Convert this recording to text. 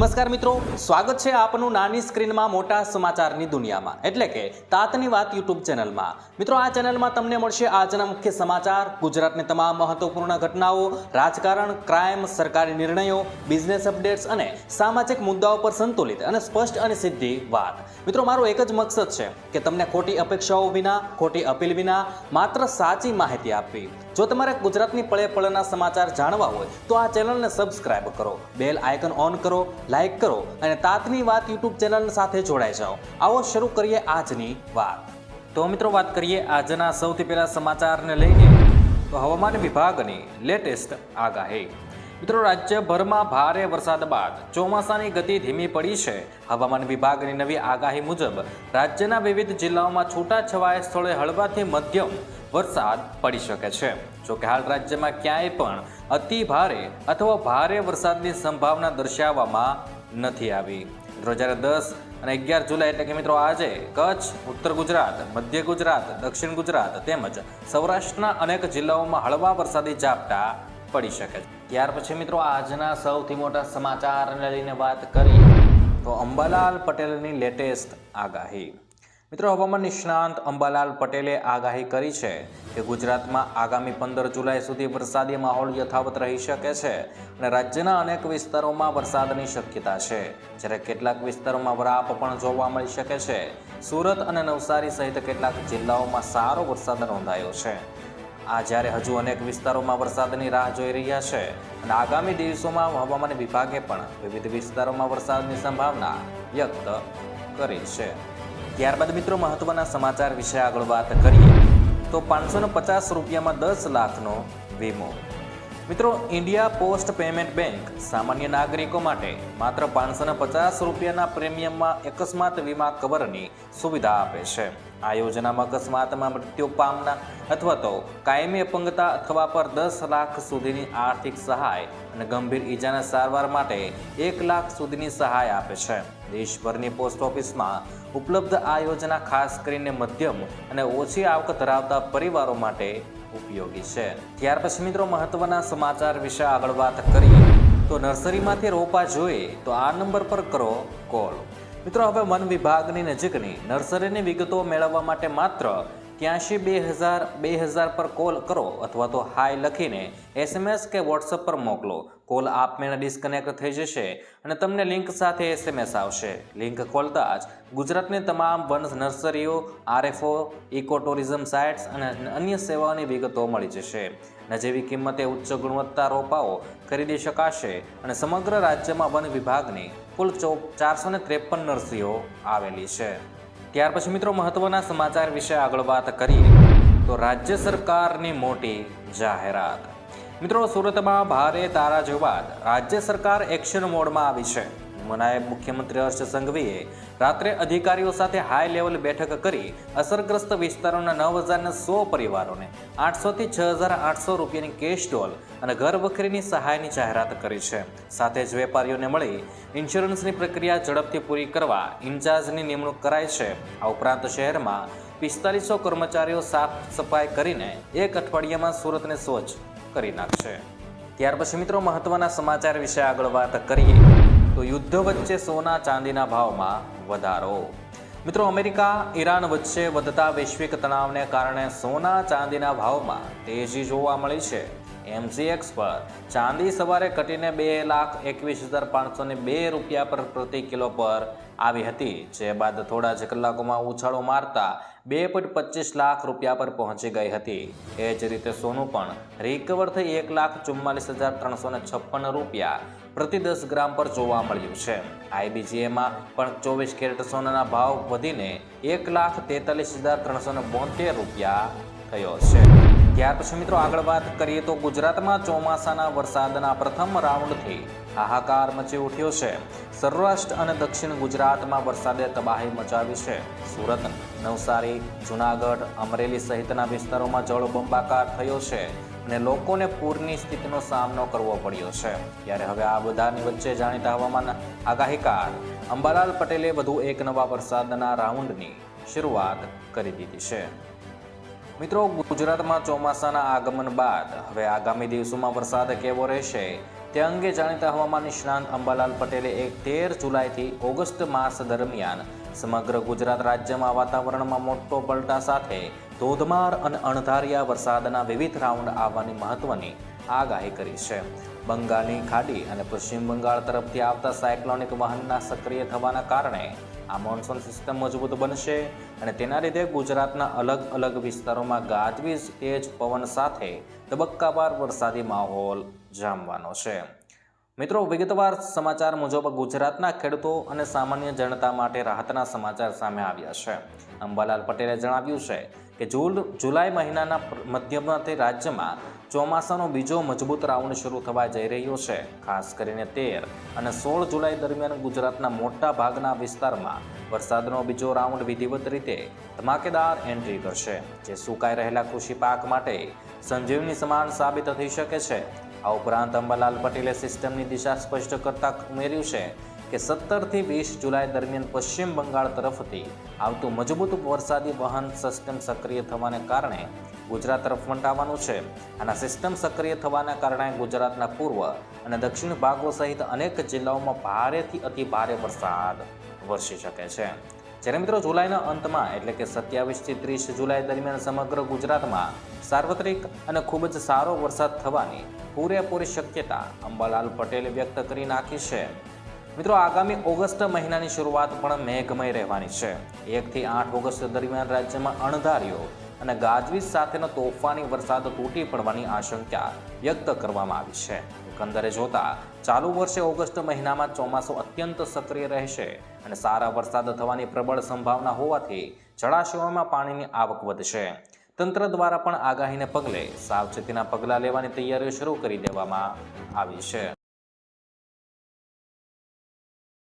નમસ્કાર મિત્રો, સ્વાગત છે આપનું નાની સ્ક્રીનમાં મોટા સમાચારની દુનિયામાં એટલે કે તાતની વાત યુટ્યુબ ચેનલમાં। મિત્રો, આ ચેનલમાં તમને મળશે આજના મુખ્ય સમાચાર, ગુજરાતની તમામ મહત્વપૂર્ણ ઘટનાઓ, રાજકારણ, ક્રાઇમ, સરકારી નિર્ણયો, બિઝનેસ અપડેટ્સ અને સામાજિક મુદ્દાઓ પર સંતુલિત અને સ્પષ્ટ અને સીધી વાત। મિત્રો, મારો એક જ મકસદ છે કે તમને ખોટી અપેક્ષાઓ વિના, ખોટી અપીલ વિના માત્ર સાચી માહિતી આપવી। જો તમારે ગુજરાતની પળે પળના સમાચાર જાણવા હોય તો આ ચેનલને સબસ્ક્રાઇબ કરો, બેલ આઇકન ઓન કરો, લાઈક કરો અને તાતની વાત યુટ્યુબ ચેનલ સાથે જોડાઈ જાઓ। આવો શરૂ કરીએ આજની વાત। તો મિત્રો, વાત કરીએ આજના સૌથી પહેલા સમાચારને લઈને તો હવામાન વિભાગની લેટેસ્ટ આગાહી। મિત્રો, રાજ્યભરમાં ભારે વરસાદ બાદ ચોમાસાની ગતિ ધીમી પડી છે। હવામાન વિભાગની નવી આગાહી મુજબ રાજ્યના વિવિધ જિલ્લાઓમાં છૂટાછવાયા સ્થળે હળવાથી મધ્યમ વરસાદ પડી શકે છે। જોકે હાલ રાજ્યમાં ક્યાંય પણ અતિ ભારે અથવા ભારે વરસાદની સંભાવના દર્શાવવામાં નથી આવી। મિત્રો, જ્યારે 10 અને 11 જુલાઈ એટલે કે મિત્રો આજે કચ્છ, ઉત્તર ગુજરાત, મધ્ય ગુજરાત, દક્ષિણ ગુજરાત તેમજ સૌરાષ્ટ્રના અનેક જિલ્લાઓમાં હળવા વરસાદી ઝાપટા પડી શકે છે। ત્યાર પછી મિત્રો આજના સૌથી મોટા સમાચારને લઈને વાત કરીએ તો અંબાલાલ પટેલની લેટેસ્ટ આગાહી। મિત્રો, હવામાન નિષ્ણાંત અંબાલાલ પટેલે આગાહી કરી છે કે ગુજરાતમાં આગામી 15 જુલાઈ સુધી વરસાદી માહોલ યથાવત રહી શકે છે અને રાજ્યના અનેક વિસ્તારોમાં વરસાદની શક્યતા છે, જ્યારે કેટલાક વિસ્તારોમાં વરાપ પણ જોવા મળી શકે છે। સુરત અને નવસારી સહિત કેટલાક જિલ્લાઓમાં સારો વરસાદ નોંધાયો છે। આ જ્યારે હજુ અનેક વિસ્તારોમાં વરસાદની રાહ જોઈ રહ્યા છે અને આગામી દિવસોમાં હવામાન વિભાગે પણ વિવિધ વિસ્તારોમાં વરસાદની સંભાવના વ્યક્ત કરી છે। ત્યારબાદ મિત્રો મહત્વના સમાચાર વિશે આગળ વાત કરીએ તો 550 રૂપિયામાં 10 લાખનો વીમો। મિત્રો, ઇન્ડિયા પોસ્ટ પેમેન્ટ બેંક સામાન્ય નાગરિકો માટે માત્ર 550 રૂપિયાના પ્રીમિયમમાં અકસ્માત વીમા કવરની સુવિધા આપે છે। આ યોજનામાં અકસ્માતમાં મૃત્યુ પામના અથવા તો કાયમી અપંગતા અથવા પર 10 લાખ સુધીની આર્થિક સહાય અને ગંભીર ઈજાના સારવાર માટે 1 લાખ સુધીની સહાય આપે છે। દેશભરની પોસ્ટ ઓફિસમાં ઉપલબ્ધ આ યોજના ખાસ કરીને મધ્યમ અને ઓછી આવક ધરાવતા પરિવારો માટે ઉપયોગી છે। ત્યાર પછી મિત્રો મહત્વના સમાચાર વિશે આગળ વાત કરીએ તો નર્સરીમાંથી રોપા જોઈએ તો આ નંબર પર કરો કોલ। મિત્રો, હવે વન વિભાગની નજીકની નર્સરીની વિગતો મેળવવા માટે માત્ર 83 પર કોલ કરો અથવા તો હાય લખીને SMS કે વોટ્સઅપ પર મોકલો। કોલ આપમેળે ડિસ્કનેક્ટ થઈ જશે અને તમને લિંક સાથે SMS આવશે। લિંક ખોલતા જ ગુજરાતની તમામ વન નર્સરીઓ, RFO, ઇકો ટુરિઝમ સાઇટ્સ અને અન્ય સેવાઓની વિગતો મળી જશે। નજીવી કિંમતે ઉચ્ચ ગુણવત્તા રોપાઓ ખરીદી શકાશે અને સમગ્ર રાજ્યમાં વન વિભાગની કુલ 453 નર્સરીઓ આવેલી છે। ત્યાર પછી મિત્રો મહત્વના સમાચાર વિશે આગળ વાત કરીએ તો રાજ્ય સરકારની મોટી જાહેરાત। મિત્રો, સુરતમાં ભારે તારાજો બાદ રાજ્ય સરકાર એક્શન મોડમાં આવી છે। નાયબ મુખ્યમંત્રી હર્ષ સંઘવીએ રાત્રે અધિકારીઓ સાથે હાઈ લેવલ બેઠક કરી અસરગ્રસ્ત વિસ્તારોના 9100 પરિવારોને 800 થી 6800 રૂપિયાની કેશ ડોલ અને ઘર વખરીની સહાયની જાહેરાત કરી છે। સાથે જ વેપારીઓને મળી ઇન્સ્યોરન્સની પ્રક્રિયા ઝડપથી પૂરી કરવા ઇન્ચાર્જની નિમણૂક કરાઈ છે। આ ઉપરાંત શહેરમાં 4500 કર્મચારીઓ સાફ સફાઈ કરીને એક અઠવાડિયામાં સુરતને સ્વચ્છ કરી નાખશે। ત્યાર પછી મિત્રો મહત્વના સમાચાર વિશે આગળ વાત કરીએ તો યુદ્ધ વચ્ચે સોના ચાંદીના ભાવમાં વધારો। મિત્રો, અમેરિકા ઈરાન વચ્ચે વધતા વૈશ્વિક તણાવને કારણે સોના ચાંદીના ભાવમાં તેજી જોવા મળી છે। MCX પર ચાંદી સવારે ઘટીને 2,21,502 રૂપિયા પર પ્રતિ કિલો પર આવી હતી, જે બાદ થોડા જ કલાકોમાં ઉછાળો મારતા 2.25 લાખ રૂપિયા પર પહોંચી ગઈ હતી। એ જ રીતે સોનું પણ રિકવર થઈ 1,44,356 રૂપિયા પ્રતિ 10 ગ્રામ પર જોવા મળ્યું છે। IBGમાં પણ 24 કેરેટ સોનાના ભાવ વધીને 1,43,372 રૂપિયા થયો છે। ત્યાર પછી મિત્રો આગળ વાત કરીએ તો ગુજરાતમાં ચોમાસાના વરસાદના પ્રથમ રાઉન્ડથી હાહાકાર મચી ઉઠ્યો છે। સૌરાષ્ટ્ર અને દક્ષિણ ગુજરાતમાં વરસાદે તબાહી મચાવી છે। સુરત, નવસારી, જૂનાગઢ, અમરેલી સહિતના વિસ્તારોમાં જળબંબાકાર થયો છે અને લોકોને પૂરની સ્થિતિનો સામનો કરવો પડ્યો છે। ત્યારે હવે આ બધાની વચ્ચે જાણીતા હવામાન આગાહીકાર અંબાલાલ પટેલે વધુ એક નવા વરસાદના રાઉન્ડની શરૂઆત કરી દીધી છે। મિત્રો, ગુજરાતમાં ચોમાસાના આગમન બાદ હવે આગામી દિવસોમાં વરસાદ કેવો રહેશે તે અંગે જાણીતા હવામાન નિષ્ણાંત અંબાલાલ પટેલે 13 જુલાઈથી ઓગસ્ટ માસ દરમિયાન સમગ્ર ગુજરાત રાજ્યમાં વાતાવરણમાં મોટો પલટા સાથે ધોધમાર અને અણધાર્યા વરસાદના વિવિધ રાઉન્ડ આવવાની મહત્વની આગાહી કરી છે. બંગાળની ખાડી અને પશ્ચિમ બંગાળ તરફથી આવતા સાયક્લોનિક વાહનના સક્રિય થવાના કારણે આ મોન્સૂન સિસ્ટમ મજબૂત બનશે અને તેના લીધે ગુજરાતના અલગ અલગ વિસ્તારોમાં ગાજવીજ, તેજ પવન સાથે તબક્કાવાર વરસાદી માહોલ જામવાનો છે. મિત્રો, વિગતવાર સમાચાર મુજબ ગુજરાતના ખેડૂતો અને સામાન્ય જનતા માટે રાહતના સમાચાર સામે આવ્યા છે. અંબાલાલ પટેલે જણાવ્યું છે કે જુલાઈ મહિનાના મધ્યમાંથી રાજ્યમાં ચોમાસાનો બીજો મજબૂત રાઉન્ડ શરૂ થવા જઈ રહ્યો છે. ખાસ કરીને 13 અને 16 જુલાઈ દરમિયાન ગુજરાતના મોટા ભાગના વિસ્તારમાં વરસાદનો બીજો રાઉન્ડ વિધિવત રીતે ધમાકેદાર એન્ટ્રી કરશે, જે સુકાઈ રહેલા કૃષિ પાક માટે સંજીવની સમાન સાબિત થઈ શકે છે. આ ઉપરાંત અંબાલાલ પટેલે સિસ્ટમની દિશા સ્પષ્ટ કરતા ઉમેર્યું છે કે 17 થી 20 જુલાઈ દરમિયાન પશ્ચિમ બંગાળ તરફથી આવતું મજબૂત વરસાદી વહન સિસ્ટમ સક્રિય થવાને કારણે ગુજરાત તરફ ફંટાવાનું છે. આના સિસ્ટમ સક્રિય થવાના કારણે ગુજરાતના પૂર્વ અને દક્ષિણ ભાગો સહિત અનેક જિલ્લાઓમાં ભારેથી અતિ ભારે વરસાદ વરસી શકે છે. જ્યારે મિત્રો જુલાઈના અંતમાં એટલે કે 27 થી 30 જુલાઈ દરમિયાન સમગ્ર ગુજરાતમાં સાર્વત્રિક અને ખૂબ જ સારો વરસાદ થવાની પૂરેપૂરી શક્યતા અંબાલાલ પટેલે વ્યક્ત કરી નાખી છે. મિત્રો, આગામી ઓગસ્ટ મહિનાની શરૂઆત પણ મેઘમય રહેવાની છે. 1 થી 8 ઓગસ્ટ દરમિયાન રાજ્યમાં અણધાર્યો અને ગાજવીજ સાથેનો તોફાની વરસાદ તૂટી પડવાની આશંકા વ્યક્ત કરવામાં આવી છે. એકંદરે જોતા ચાલુ વર્ષે ઓગસ્ટ મહિનામાં ચોમાસું અત્યંત સક્રિય રહેશે અને સારા વરસાદ થવાની પ્રબળ સંભાવના હોવાથી જળાશયોમાં પાણીની આવક વધશે. તંત્ર દ્વારા પણ આગાહીને પગલે સાવચેતીના પગલાં લેવાની તૈયારીઓ શરૂ કરી દેવામાં આવી છે.